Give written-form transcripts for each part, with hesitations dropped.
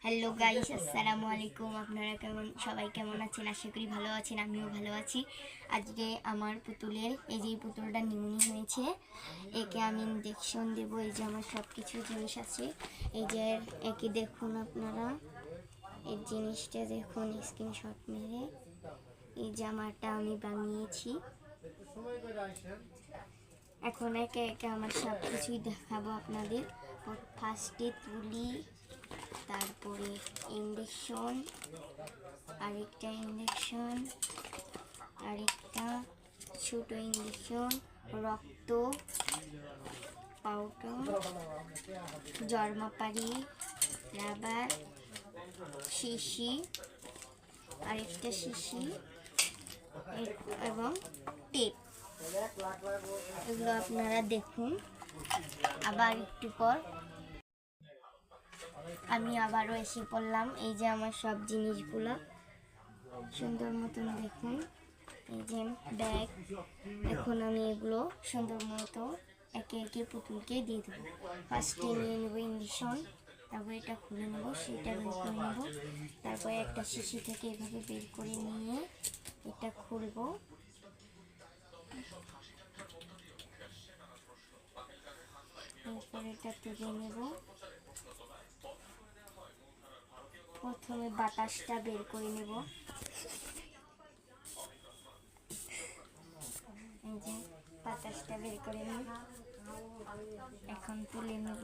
Hello guys, আসসালামু আলাইকুম। আপনারা সবাই কেমন আছেন? আশা করি ভালো আছেন, আমিও ভালো আছি। আজকে আমার পুতুলের এই যে পুতুলটা নিউনি হয়েছে, একে আমি ইনজেকশন দেবো। এই যে আমার সব কিছু জিনিস আছে, এই যে একে দেখুন আপনারা, এই জিনিসটা দেখুন, স্ক্রিনশট মেরে এই জামাটা আমি বানিয়েছি। এখন একে একে আমার সব কিছুই দেখাবো আপনাদের। ফার্স্টে তুলি, তারপরে ইঞ্জেকশন, আরেকটা ইঞ্জেকশন, আরেকটা ছোট ইঞ্জেকশন, রক্ত, পাউডার, জর্মাপারি, রাবার, শিশি, আরেকটা শিশি এবং টেপ। এগুলো আপনারা দেখুন। আবার একটু পর আমি আবারও এসে পড়লাম। এই যে আমার সব জিনিসগুলো সুন্দর মতন দেখুন, এই যে ব্যাগ। এখন আমি এগুলো সুন্দর মতো একে একে পুতুলকে দিয়ে দেবো। ফার্স্টে নিয়ে নেবো ইঞ্জেকশন, তারপর এটা খুলে নেবো, সেটা বের করে নেবো। তারপরে একটা শিশি থেকে এভাবে বের করে নিয়ে এটা খুলবো। এরপর এটা তুলে নেব। প্রথমে বাতাসটা বের করে নেব। এই যে বাতাসটা বের করে নেব, এখন তুলে নেব।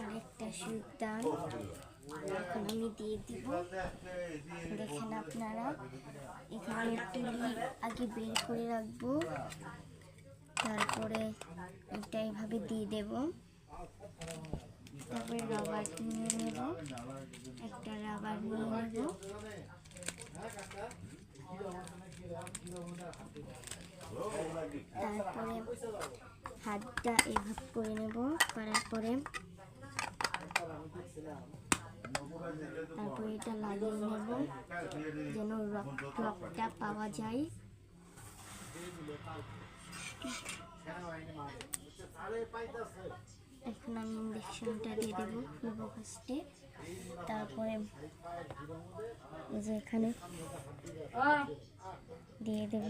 আরেকটা সুদান এখন আমি দিয়ে দিব। দেখেন আপনারা, এখানে তুলি আগে বের করে রাখবো, তারপরে এটা এইভাবে দিয়ে দেব। তারপরে রাবার নিয়ে নেব, একটা রাবার নিয়ে নেব। তারপরে হাতটা এভাবে করে নেব, করার পরে তারপরে এটা লাগিয়ে নেব যেন রক্তটা পাওয়া যায়। এখন আমি ইঞ্জেকশনটা দিয়ে দেবো ফার্স্টে, তারপরে যে এখানে দিয়ে দেব।